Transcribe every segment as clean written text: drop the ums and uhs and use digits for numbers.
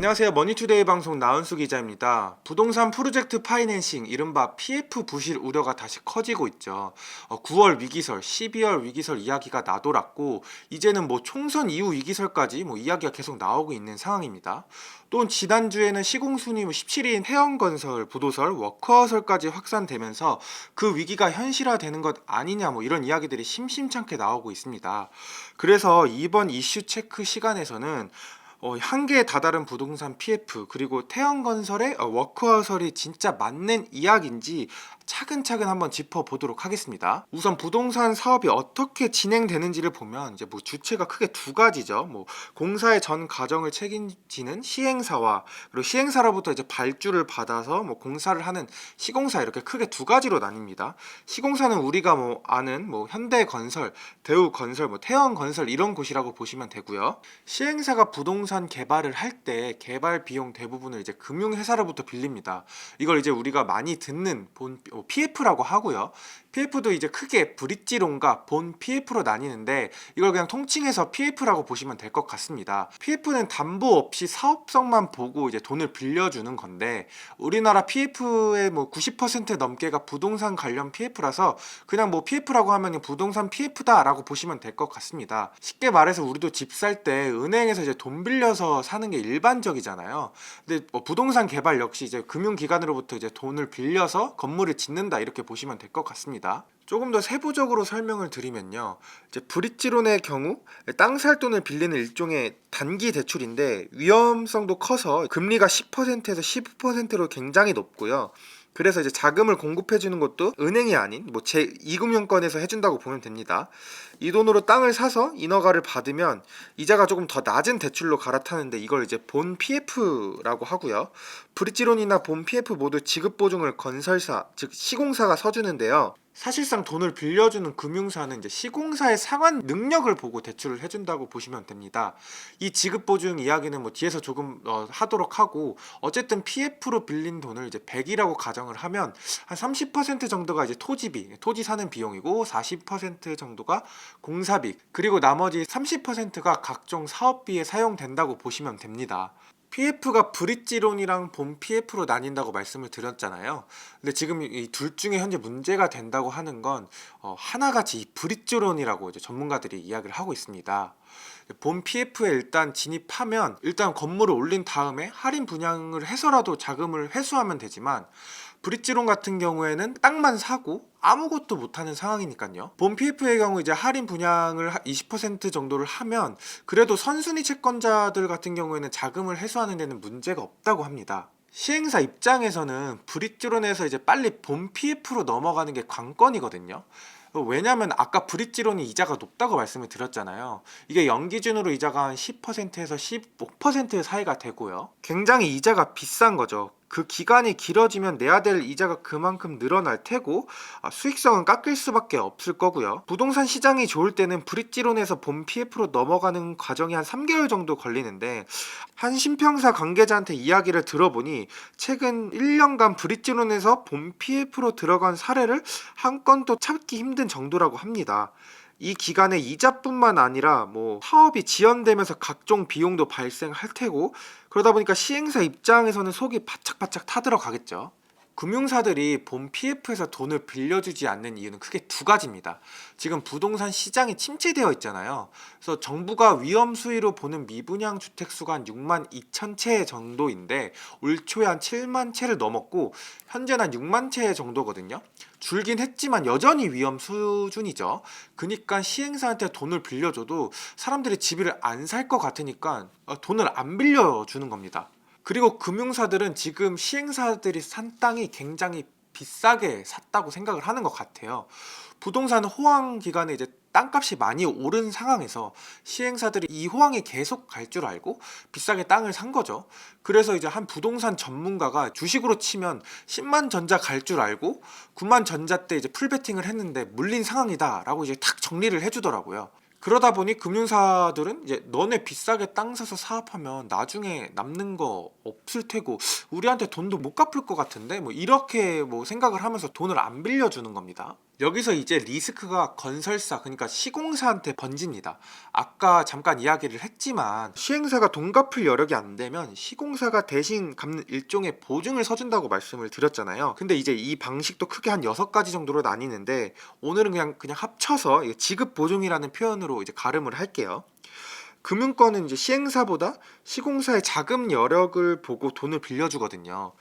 안녕하세요. 머니투데이 방송 나은수 기자입니다. 부동산 프로젝트 파이낸싱 이른바 PF 부실 우려가 다시 커지고 있죠. 9월 위기설, 12월 위기설 이야기가 나돌았고 이제는 총선 이후 위기설까지 이야기가 계속 나오고 있는 상황입니다. 또 지난주에는 시공순위 17인 태영건설, 부도설, 워커설까지 확산되면서 그 위기가 현실화되는 것 아니냐 이런 이야기들이 심심찮게 나오고 있습니다. 그래서 이번 이슈 체크 시간에서는 한계에 다다른 부동산 PF 그리고 태영건설의 워크아웃설이 진짜 맞는 이야기인지 차근차근 한번 짚어보도록 하겠습니다. 우선 부동산 사업이 어떻게 진행되는지를 보면 이제 주체가 크게 두 가지죠. 공사의 전 과정을 책임지는 시행사와 그리고 시행사로부터 이제 발주를 받아서 공사를 하는 시공사 이렇게 크게 두 가지로 나뉩니다. 시공사는 우리가 아는 현대건설, 대우건설, 태영건설 이런 곳이라고 보시면 되고요. 시행사가 부동산 개발을 할 때 개발 비용 대부분을 이제 금융회사로부터 빌립니다. 이걸 이제 우리가 많이 듣는 PF라고 하고요. PF도 이제 크게 브릿지론과 본 PF로 나뉘는데 이걸 그냥 통칭해서 PF라고 보시면 될 것 같습니다. PF는 담보 없이 사업성만 보고 이제 돈을 빌려주는 건데 우리나라 PF의 90% 넘게가 부동산 관련 PF라서 그냥 PF라고 하면 부동산 PF다라고 보시면 될 것 같습니다. 쉽게 말해서 우리도 집 살 때 은행에서 이제 돈 빌려서 사는 게 일반적이잖아요. 근데 부동산 개발 역시 이제 금융기관으로부터 이제 돈을 빌려서 건물을 짓는다 이렇게 보시면 될 것 같습니다. 조금 더 세부적으로 설명을 드리면요. 이제 브릿지론의 경우 땅 살 돈을 빌리는 일종의 단기 대출인데 위험성도 커서 금리가 10%에서 15%로 굉장히 높고요. 그래서 이제 자금을 공급해 주는 것도 은행이 아닌 제2금융권에서 해준다고 보면 됩니다. 이 돈으로 땅을 사서 인허가를 받으면 이자가 조금 더 낮은 대출로 갈아타는데 이걸 이제 본 PF라고 하고요. 브릿지론이나 본 PF 모두 지급 보증을 건설사, 즉 시공사가 서주는데요. 사실상 돈을 빌려주는 금융사는 이제 시공사의 상환 능력을 보고 대출을 해준다고 보시면 됩니다. 이 지급보증 이야기는 뒤에서 조금 하도록 하고 어쨌든 PF로 빌린 돈을 이제 100이라고 가정을 하면 한 30% 정도가 이제 토지비, 토지 사는 비용이고 40% 정도가 공사비, 그리고 나머지 30%가 각종 사업비에 사용된다고 보시면 됩니다. PF가 브릿지론이랑 본 PF로 나뉜다고 말씀을 드렸잖아요. 근데 지금 이 둘 중에 현재 문제가 된다고 하는 건 하나같이 이 브릿지론이라고 이제 전문가들이 이야기를 하고 있습니다. 본 PF에 일단 진입하면 일단 건물을 올린 다음에 할인 분양을 해서라도 자금을 회수하면 되지만 브릿지론 같은 경우에는 땅만 사고 아무것도 못하는 상황이니까요. 본 PF의 경우 이제 할인 분양을 20% 정도를 하면 그래도 선순위 채권자들 같은 경우에는 자금을 회수하는 데는 문제가 없다고 합니다. 시행사 입장에서는 브릿지론에서 이제 빨리 본 PF로 넘어가는 게 관건이거든요. 왜냐하면 아까 브릿지론이 이자가 높다고 말씀을 드렸잖아요. 이게 연기준으로 이자가 한 10%에서 15% 사이가 되고요. 굉장히 이자가 비싼 거죠. 그 기간이 길어지면 내야 될 이자가 그만큼 늘어날 테고 수익성은 깎일 수밖에 없을 거고요. 부동산 시장이 좋을 때는 브릿지론에서 본 PF로 넘어가는 과정이 한 3개월 정도 걸리는데 한 신평사 관계자한테 이야기를 들어보니 최근 1년간 브릿지론에서 본 PF로 들어간 사례를 한 건도 찾기 힘든 정도라고 합니다. 이 기간에 이자뿐만 아니라 사업이 지연되면서 각종 비용도 발생할 테고 그러다 보니까 시행사 입장에서는 속이 바짝바짝 타들어가겠죠. 금융사들이 본 PF에서 돈을 빌려주지 않는 이유는 크게 두 가지입니다. 지금 부동산 시장이 침체되어 있잖아요. 그래서 정부가 위험 수위로 보는 미분양 주택 수가 한 6만 2천 채 정도인데 올 초에 한 7만 채를 넘었고 현재는 한 6만 채 정도거든요. 줄긴 했지만 여전히 위험 수준이죠. 그러니까 시행사한테 돈을 빌려줘도 사람들이 집을 안 살 것 같으니까 돈을 안 빌려주는 겁니다. 그리고 금융사들은 지금 시행사들이 산 땅이 굉장히 비싸게 샀다고 생각을 하는 것 같아요. 부동산 호황 기간에 이제 땅값이 많이 오른 상황에서 시행사들이 이 호황이 계속 갈 줄 알고 비싸게 땅을 산 거죠. 그래서 이제 한 부동산 전문가가 주식으로 치면 10만 전자 갈 줄 알고 9만 전자 때 이제 풀베팅을 했는데 물린 상황이다라고 이제 탁 정리를 해주더라고요. 그러다 보니 금융사들은 이제 너네 비싸게 땅 사서 사업하면 나중에 남는 거 없을 테고 우리한테 돈도 못 갚을 것 같은데 이렇게 생각을 하면서 돈을 안 빌려주는 겁니다. 여기서 이제 리스크가 건설사, 그러니까 시공사한테 번집니다. 아까 잠깐 이야기를 했지만 시행사가 돈 갚을 여력이 안 되면 시공사가 대신 갚는 일종의 보증을 서준다고 말씀을 드렸잖아요. 근데 이제 이 방식도 크게 한 6가지 정도로 나뉘는데 오늘은 그냥 합쳐서 지급 보증이라는 표현으로 이제 가름을 할게요. 금융권은 이제 시행사보다 시공사의 자금 여력을 보고 돈을 빌려주거든요.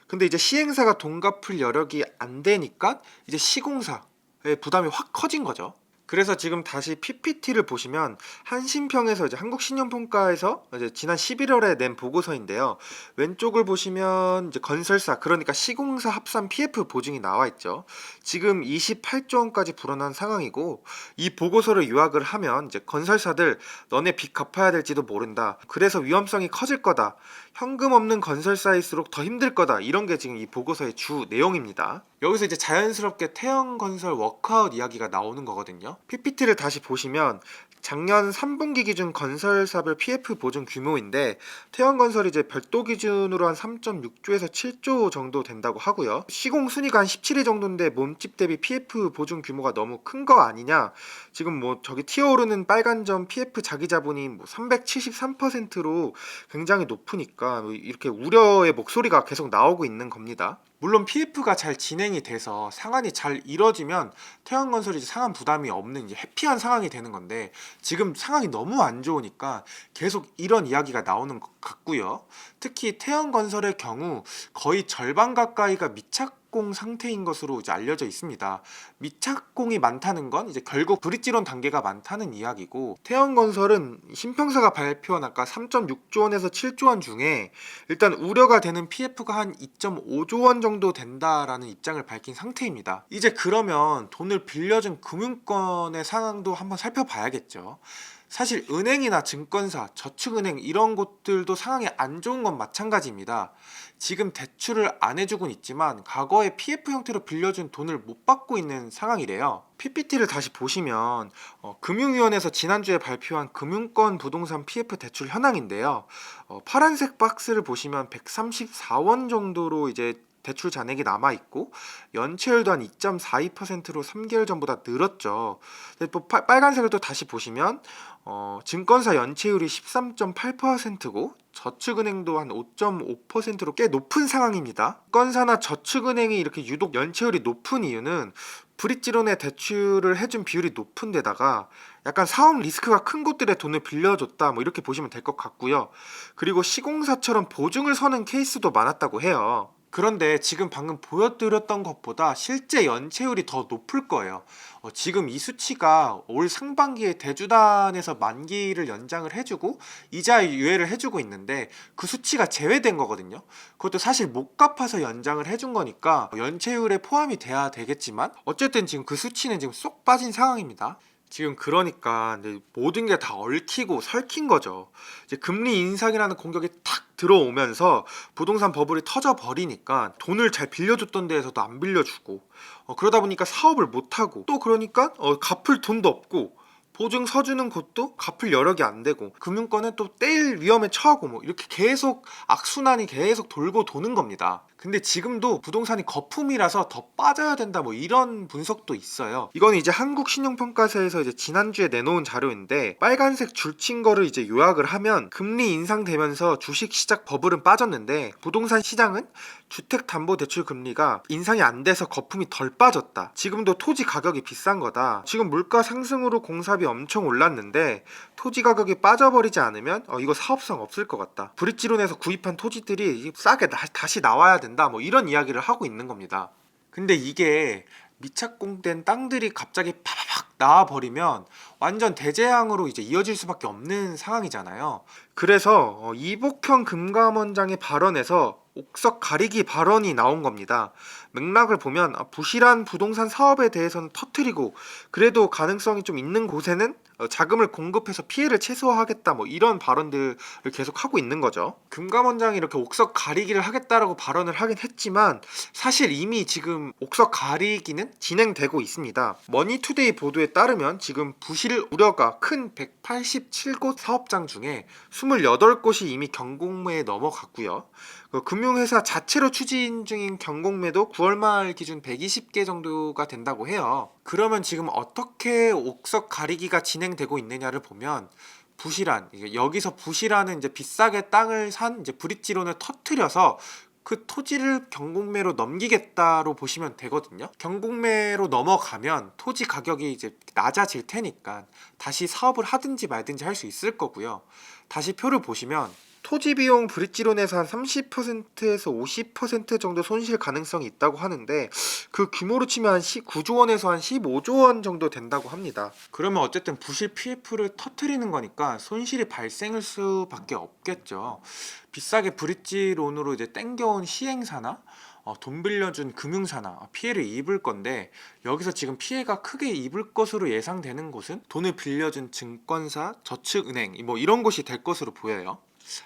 근데 이제 시행사가 돈 갚을 여력이 안 되니까 이제 시공사의 부담이 확 커진 거죠. 그래서 지금 다시 PPT를 보시면 한신평에서 이제 한국신용평가에서 이제 지난 11월에 낸 보고서인데요. 왼쪽을 보시면 이제 건설사, 그러니까 시공사 합산 PF 보증이 나와 있죠. 지금 28조 원까지 불어난 상황이고, 이 보고서를 요약을 하면 이제 건설사들 너네 빚 갚아야 될지도 모른다. 그래서 위험성이 커질 거다. 현금 없는 건설사일수록 더 힘들 거다. 이런 게 지금 이 보고서의 주 내용입니다. 여기서 이제 자연스럽게 태형건설 워크아웃 이야기가 나오는 거거든요. PPT를 다시 보시면 작년 3분기 기준 건설사별 PF 보증 규모인데 태형건설이 이제 별도 기준으로 한 3.6조에서 7조 정도 된다고 하고요. 시공 순위가 한 17위 정도인데 몸집 대비 PF 보증 규모가 너무 큰 거 아니냐. 지금 뭐 저기 튀어오르는 빨간 점 PF 자기 자본이 뭐 373%로 굉장히 높으니까 이렇게 우려의 목소리가 계속 나오고 있는 겁니다. 물론 PF가 잘 진행이 돼서 상환이 잘 이뤄지면 태형건설이 이제 상환 부담이 없는 이제 해피한 상황이 되는 건데 지금 상황이 너무 안 좋으니까 계속 이런 이야기가 나오는 것 같고요. 특히 태형건설의 경우 거의 절반 가까이가 미착공 상태인 것으로 이제 알려져 있습니다. 미착공이 많다는 건 이제 결국 브릿지론 단계가 많다는 이야기고, 태형건설은 신평사가 발표한 아까 3.6조 원에서 7조 원 중에 일단 우려가 되는 PF가 한 2.5조 원 정도 된다라는 입장을 밝힌 상태입니다. 이제 그러면 돈을 빌려준 금융권의 상황도 한번 살펴봐야겠죠. 사실 은행이나 증권사, 저축은행 이런 곳들도 상황이 안 좋은 건 마찬가지입니다. 지금 대출을 안 해주곤 있지만 과거에 PF 형태로 빌려준 돈을 못 받고 있는 상황이래요. PPT를 다시 보시면 금융위원회에서 지난주에 발표한 금융권 부동산 PF 대출 현황인데요. 파란색 박스를 보시면 134원 정도로 이제 대출 잔액이 남아있고 연체율도 한 2.42%로 3개월 전보다 늘었죠. 근데 또 빨간색을 또 다시 보시면 증권사 연체율이 13.8%고 저축은행도 한 5.5%로 꽤 높은 상황입니다. 증권사나 저축은행이 이렇게 유독 연체율이 높은 이유는 브릿지론에 대출을 해준 비율이 높은 데다가 약간 사업 리스크가 큰 곳들에 돈을 빌려줬다 뭐 이렇게 보시면 될 것 같고요. 그리고 시공사처럼 보증을 서는 케이스도 많았다고 해요. 그런데 지금 방금 보여드렸던 것보다 실제 연체율이 더 높을 거예요. 지금 이 수치가 올 상반기에 대주단에서 만기를 연장을 해주고 이자 유예를 해주고 있는데 그 수치가 제외된 거거든요. 그것도 사실 못 갚아서 연장을 해준 거니까 연체율에 포함이 돼야 되겠지만 어쨌든 지금 그 수치는 지금 쏙 빠진 상황입니다. 지금 그러니까 이제 모든 게 다 얽히고 설킨 거죠. 이제 금리 인상이라는 공격이 탁 들어오면서 부동산 버블이 터져 버리니까 돈을 잘 빌려줬던 데에서도 안 빌려주고 그러다 보니까 사업을 못 하고 또 그러니까 갚을 돈도 없고 보증 서주는 곳도 갚을 여력이 안 되고 금융권은 또 떼일 위험에 처하고 뭐 이렇게 계속 악순환이 계속 돌고 도는 겁니다. 근데 지금도 부동산이 거품이라서 더 빠져야 된다 뭐 이런 분석도 있어요. 이건 이제 한국신용평가사에서 이제 지난주에 내놓은 자료인데 빨간색 줄친 거를 이제 요약을 하면 금리 인상되면서 주식시장 버블은 빠졌는데 부동산 시장은 주택담보대출 금리가 인상이 안 돼서 거품이 덜 빠졌다. 지금도 토지 가격이 비싼 거다. 지금 물가 상승으로 공사비 엄청 올랐는데 토지 가격이 빠져버리지 않으면 이거 사업성 없을 것 같다. 브릿지론에서 구입한 토지들이 싸게 다시 나와야 된다. 뭐 이런 이야기를 하고 있는 겁니다. 근데 이게 미착공된 땅들이 갑자기 파바박 나와버리면 완전 대재앙으로 이제 이어질 수밖에 없는 상황이잖아요. 그래서 이복형 금감원장의 발언에서 옥석 가리기 발언이 나온 겁니다. 맥락을 보면 부실한 부동산 사업에 대해서는 터뜨리고 그래도 가능성이 좀 있는 곳에는 자금을 공급해서 피해를 최소화하겠다 뭐 이런 발언들을 계속 하고 있는 거죠. 금감원장이 이렇게 옥석 가리기를 하겠다라고 발언을 하긴 했지만 사실 이미 지금 옥석 가리기는 진행되고 있습니다. 머니투데이 보도에 따르면 지금 부실 우려가 큰 187곳 사업장 중에 28곳이 이미 경공매에 넘어갔고요. 금융회사 자체로 추진 중인 경공매도 9월 말 기준 120개 정도가 된다고 해요. 그러면 지금 어떻게 옥석 가리기가 진행되고 있느냐를 보면 부실한 여기서 부실하는 이제 비싸게 땅을 산 이제 브릿지론을 터트려서 그 토지를 경공매로 넘기겠다로 보시면 되거든요. 경공매로 넘어가면 토지 가격이 이제 낮아질 테니까 다시 사업을 하든지 말든지 할 수 있을 거고요. 다시 표를 보시면 토지 비용 브릿지론에서 한 30%에서 50% 정도 손실 가능성이 있다고 하는데 그 규모로 치면 한 9조 원에서 한 15조 원 정도 된다고 합니다. 그러면 어쨌든 부실 PF를 터트리는 거니까 손실이 발생할 수밖에 없겠죠. 비싸게 브릿지론으로 이제 땡겨온 시행사나 돈 빌려준 금융사나 피해를 입을 건데 여기서 지금 피해가 크게 입을 것으로 예상되는 곳은 돈을 빌려준 증권사, 저축은행 뭐 이런 곳이 될 것으로 보여요.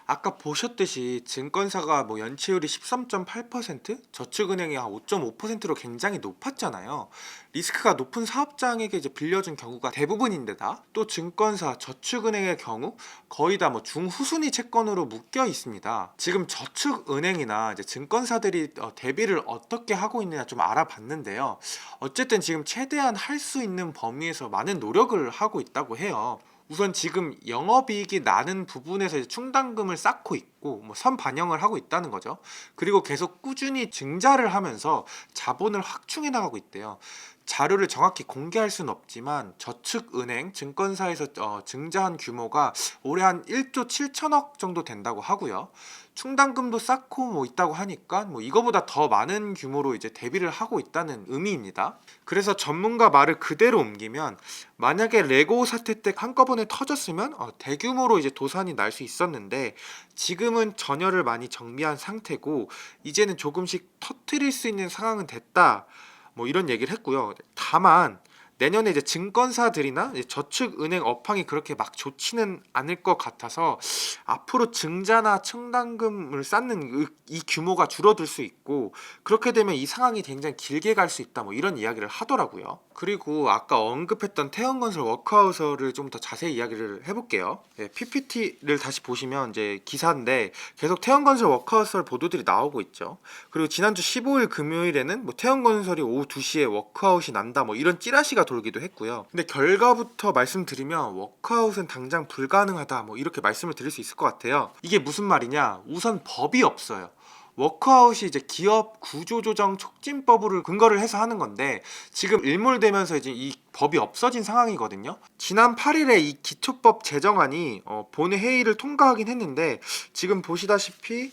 아까 보셨듯이 증권사가 뭐 연체율이 13.8%, 저축은행이 한 5.5%로 굉장히 높았잖아요. 리스크가 높은 사업장에게 이제 빌려준 경우가 대부분인데다 또 증권사, 저축은행의 경우 거의 다 뭐 중후순위 채권으로 묶여 있습니다. 지금 저축은행이나 이제 증권사들이 대비를 어떻게 하고 있느냐 좀 알아봤는데요. 어쨌든 지금 최대한 할 수 있는 범위에서 많은 노력을 하고 있다고 해요. 우선 지금 영업이익이 나는 부분에서 이제 충당금을 쌓고 있고 뭐 선반영을 하고 있다는 거죠. 그리고 계속 꾸준히 증자를 하면서 자본을 확충해 나가고 있대요. 자료를 정확히 공개할 수는 없지만 저축은행, 증권사에서 증자한 규모가 올해 한 1조 7천억 정도 된다고 하고요. 충당금도 쌓고 뭐 있다고 하니까 뭐 이거보다 더 많은 규모로 이제 대비를 하고 있다는 의미입니다. 그래서 전문가 말을 그대로 옮기면 만약에 레고 사태 때 한꺼번에 터졌으면 대규모로 이제 도산이 날 수 있었는데 지금은 전열을 많이 정비한 상태고 이제는 조금씩 터트릴 수 있는 상황은 됐다. 뭐 이런 얘기를 했고요. 다만 내년에 이제 증권사들이나 이제 저축은행 업황이 그렇게 막 좋지는 않을 것 같아서 앞으로 증자나 충당금을 쌓는 이 규모가 줄어들 수 있고 그렇게 되면 이 상황이 굉장히 길게 갈 수 있다 뭐 이런 이야기를 하더라고요. 그리고 아까 언급했던 태형건설 워크아웃을 좀 더 자세히 이야기를 해볼게요. PPT를 다시 보시면 이제 기사인데 계속 태형건설 워크아웃 보도들이 나오고 있죠. 그리고 지난주 15일 금요일에는 뭐 태형건설이 오후 2시에 워크아웃이 난다 뭐 이런 찌라시가 돌기도 했고요. 근데 결과부터 말씀드리면 워크아웃은 당장 불가능하다 뭐 이렇게 말씀을 드릴 수 있을 것 같아요. 이게 무슨 말이냐? 우선 법이 없어요. 워크아웃이 이제 기업 구조조정 촉진법을 근거를 해서 하는 건데 지금 일몰되면서 이제 이 법이 없어진 상황이거든요. 지난 8일에 이 기초법 제정안이 본회 회의를 통과하긴 했는데 지금 보시다시피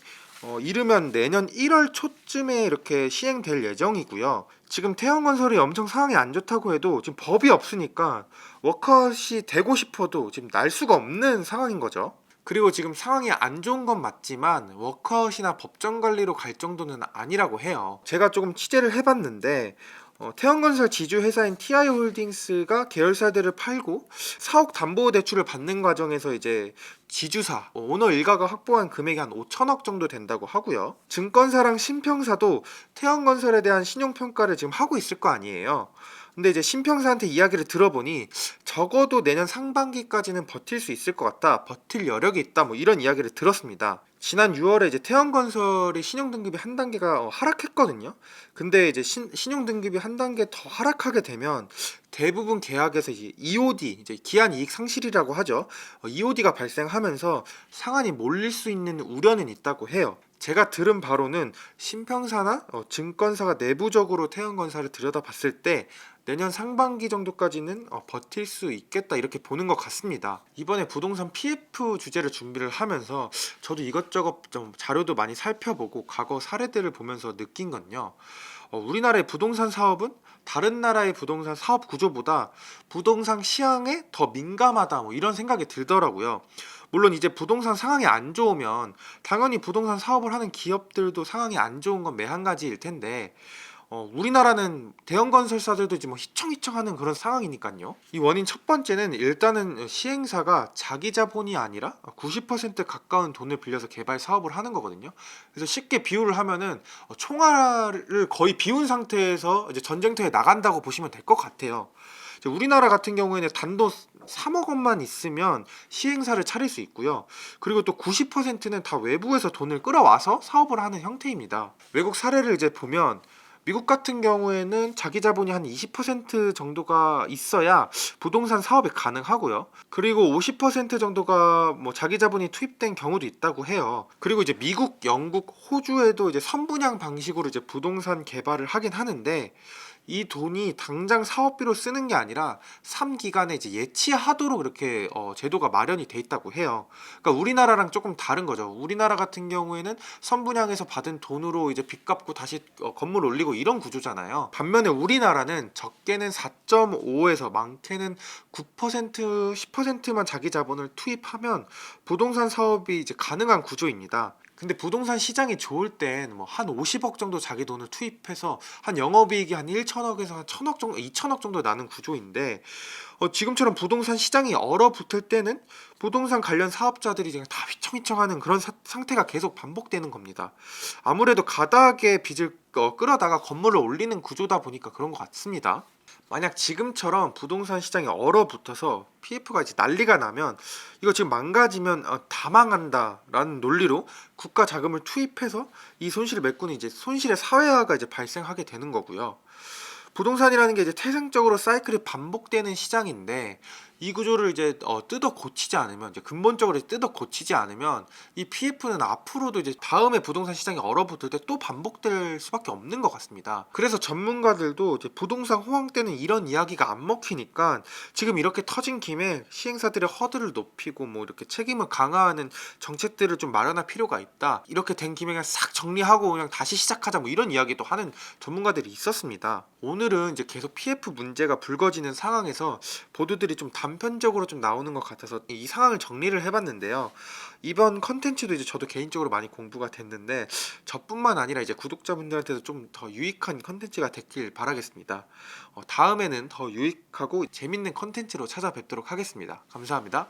이르면 내년 1월 초쯤에 이렇게 시행될 예정이고요. 지금 태형건설이 엄청 상황이 안 좋다고 해도 지금 법이 없으니까 워크아웃이 되고 싶어도 지금 날 수가 없는 상황인 거죠. 그리고 지금 상황이 안 좋은 건 맞지만 워크아웃이나 법정 관리로 갈 정도는 아니라고 해요. 제가 조금 취재를 해봤는데 태형건설 지주회사인 TI홀딩스가 계열사들을 팔고 사옥 담보대출을 받는 과정에서 이제 지주사, 오너 일가가 확보한 금액이 한 5천억 정도 된다고 하고요. 증권사랑 신평사도 태형건설에 대한 신용평가를 지금 하고 있을 거 아니에요. 근데 이제 신평사한테 이야기를 들어보니 적어도 내년 상반기까지는 버틸 수 있을 것 같다. 버틸 여력이 있다. 뭐 이런 이야기를 들었습니다. 지난 6월에 이제 태형건설이 신용등급이 한 단계가 하락했거든요. 근데 이제 신용등급이 한 단계 더 하락하게 되면 대부분 계약에서 이제 EOD, 이제 기한이익 상실이라고 하죠. EOD가 발생하면서 상한이 몰릴 수 있는 우려는 있다고 해요. 제가 들은 바로는 신평사나 증권사가 내부적으로 태형건설을 들여다봤을 때 내년 상반기 정도까지는 버틸 수 있겠다 이렇게 보는 것 같습니다. 이번에 부동산 PF 주제를 준비를 하면서 저도 이것저것 좀 자료도 많이 살펴보고 과거 사례들을 보면서 느낀 건요. 우리나라의 부동산 사업은 다른 나라의 부동산 사업 구조보다 부동산 시황에 더 민감하다 뭐 이런 생각이 들더라고요. 물론 이제 부동산 상황이 안 좋으면 당연히 부동산 사업을 하는 기업들도 상황이 안 좋은 건 매한가지일 텐데 우리나라는 대형 건설사들도 이제 뭐 휘청휘청하는 그런 상황이니까요. 이 원인 첫 번째는 일단은 시행사가 자기 자본이 아니라 90% 가까운 돈을 빌려서 개발 사업을 하는 거거든요. 그래서 쉽게 비유를 하면은 총알을 거의 비운 상태에서 이제 전쟁터에 나간다고 보시면 될 것 같아요. 이제 우리나라 같은 경우에는 단돈 3억 원만 있으면 시행사를 차릴 수 있고요. 그리고 또 90%는 다 외부에서 돈을 끌어와서 사업을 하는 형태입니다. 외국 사례를 이제 보면 미국 같은 경우에는 자기 자본이 한 20% 정도가 있어야 부동산 사업이 가능하고요. 그리고 50% 정도가 뭐 자기 자본이 투입된 경우도 있다고 해요. 그리고 이제 미국, 영국, 호주에도 이제 선분양 방식으로 이제 부동산 개발을 하긴 하는데 이 돈이 당장 사업비로 쓰는 게 아니라 3기간에 이제 예치하도록 이렇게 제도가 마련이 돼 있다고 해요. 그러니까 우리나라랑 조금 다른 거죠. 우리나라 같은 경우에는 선분양에서 받은 돈으로 이제 빚 갚고 다시 건물 올리고 이런 구조잖아요. 반면에 우리나라는 적게는 4.5에서 많게는 9%, 10%만 자기 자본을 투입하면 부동산 사업이 이제 가능한 구조입니다. 근데 부동산 시장이 좋을 땐 뭐 한 50억 정도 자기 돈을 투입해서 한 영업이익이 한 1천억에서 한 천억 정도, 2천억 정도 나는 구조인데 지금처럼 부동산 시장이 얼어붙을 때는 부동산 관련 사업자들이 그냥 다 휘청휘청하는 그런 상태가 계속 반복되는 겁니다. 아무래도 가닥에 빚을 끌어다가 건물을 올리는 구조다 보니까 그런 것 같습니다. 만약 지금처럼 부동산 시장이 얼어붙어서 PF가 이제 난리가 나면 이거 지금 망가지면 다 망한다라는 논리로 국가 자금을 투입해서 이 손실을 메꾸는 이제 손실의 사회화가 이제 발생하게 되는 거고요. 부동산이라는 게 이제 태생적으로 사이클이 반복되는 시장인데 이 구조를 이제 뜯어 고치지 않으면 이제 근본적으로 뜯어 고치지 않으면 이 PF는 앞으로도 이제 다음에 부동산 시장이 얼어붙을 때 또 반복될 수밖에 없는 것 같습니다. 그래서 전문가들도 이제 부동산 호황 때는 이런 이야기가 안 먹히니까 지금 이렇게 터진 김에 시행사들의 허들을 높이고 뭐 이렇게 책임을 강화하는 정책들을 좀 마련할 필요가 있다. 이렇게 된 김에 그냥 싹 정리하고 그냥 다시 시작하자 뭐 이런 이야기도 하는 전문가들이 있었습니다. 오늘은 이제 계속 PF 문제가 불거지는 상황에서 보도들이 좀 단편적으로 좀 나오는 것 같아서 이 상황을 정리를 해봤는데요. 이번 컨텐츠도 이제 저도 개인적으로 많이 공부가 됐는데 저뿐만 아니라 이제 구독자분들한테도 좀 더 유익한 컨텐츠가 됐길 바라겠습니다. 다음에는 더 유익하고 재밌는 컨텐츠로 찾아뵙도록 하겠습니다. 감사합니다.